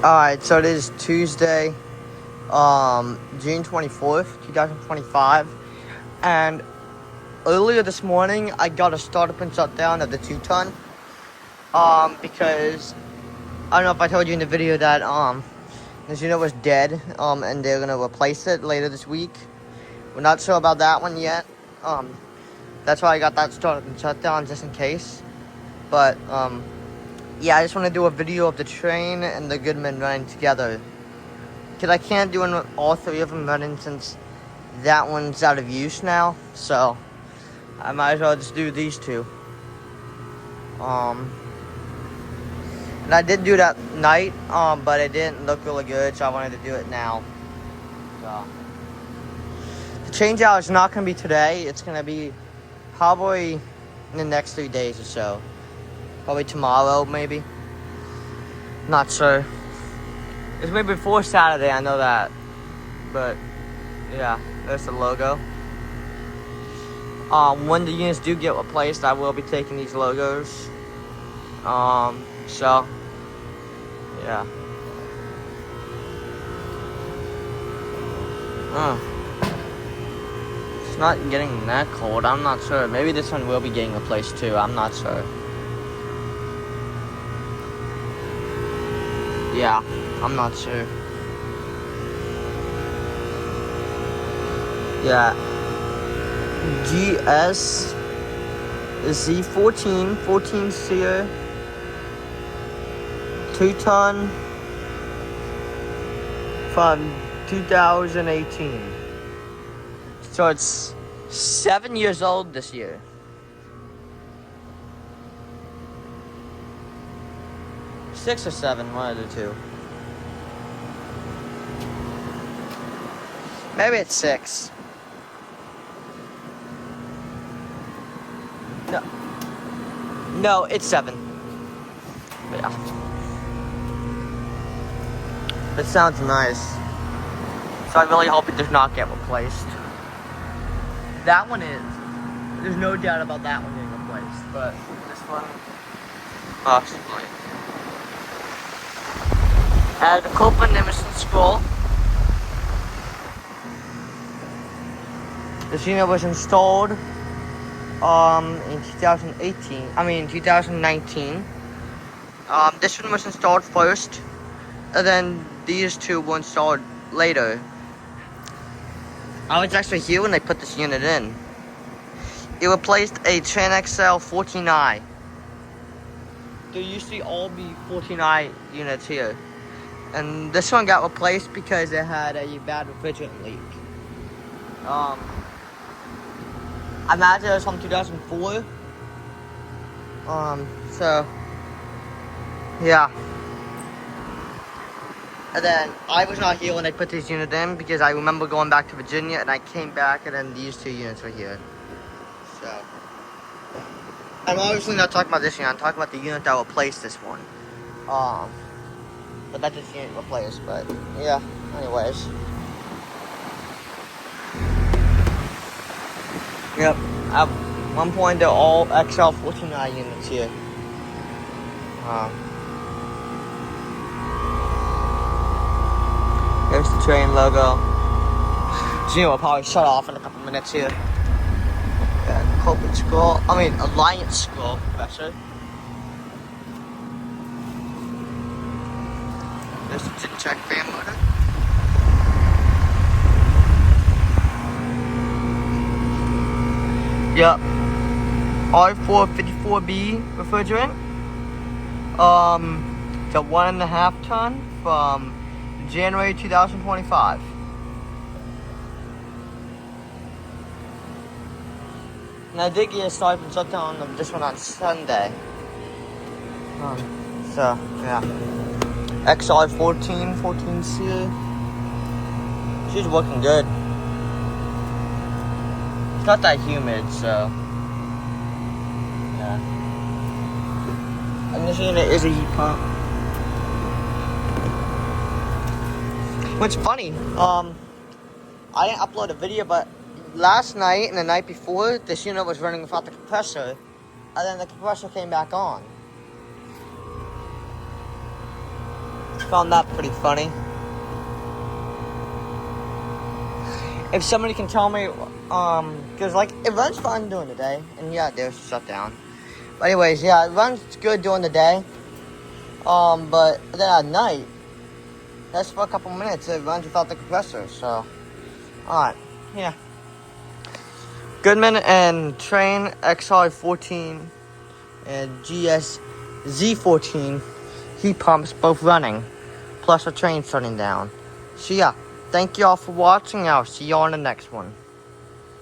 Alright, so it is Tuesday, June 24th, 2025, and earlier this morning, I got a startup and shutdown of the 2-ton, because, I don't know if I told you in the video that, this unit was dead, and they're gonna replace it later this week. We're not sure about that one yet, that's why I got that startup and shutdown, just in case, but, yeah, I just want to do a video of the Trane and the Goodman running together. Because I can't do all three of them running since that one's out of use now. So, I might as well just do these two. And I did do that night, but it didn't look really good, so I wanted to do it now. So, the change out is not going to be today. It's going to be probably in the next 3 days or so. Probably tomorrow, maybe. Not sure. It's maybe before Saturday, I know that. But, yeah, there's the logo. When the units do get replaced, I will be taking these logos. So, yeah. It's not getting that cold, I'm not sure. Maybe this one will be getting replaced too, I'm not sure. Yeah, I'm not sure. Yeah. GS Z14, 14 seer, 2-ton from 2018. So it's 7 years old this year. 6 or 7, one of the two. Maybe it's 6. No, it's 7. But yeah. It sounds nice. So I really hope it does not get replaced. That one is. There's no doubt about that one getting replaced. But this one, possibly. The Goodman Emerson scroll. This unit was installed in 2019. This one was installed first, and then these two were installed later. I was actually here when they put this unit in. It replaced a Trane XR14i. There used to all be 14i units here. And this one got replaced because it had a bad refrigerant leak. I imagine it was from 2004. So, yeah. And then I was not here when they put this unit in because I remember going back to Virginia and I came back and then these two units were here. So, I'm obviously not talking about this unit, I'm talking about the unit that replaced this one. But that just unit replaced, but yeah, anyways. Yep, at one point they're all XL14i units here. There's the Trane logo. So you know, will probably shut off in a couple minutes here. Yeah, corporate scroll, Alliance scroll, professor. There's the check fan motor. Yep. R454B refrigerant. It's a 1.5 ton from January 2025. And I did get a startup and shutdown of this one on Sunday. So, yeah. XR14, 14 seer. She's working good. It's not that humid, so. Yeah. And this unit is a heat pump. What's funny, I didn't upload a video, but last night and the night before, this unit was running without the compressor, and then the compressor came back on. Found that pretty funny. If somebody can tell me, because like it runs fine during the day, and yeah, there's a shutdown. But anyways, yeah, it runs good during the day. But then at night, that's for a couple minutes. It runs without the compressor. So, alright, yeah. Goodman and Trane XR14 and Z14 heat pumps both running, plus a train shutting down. So yeah, thank you all for watching. I'll see you on the next one.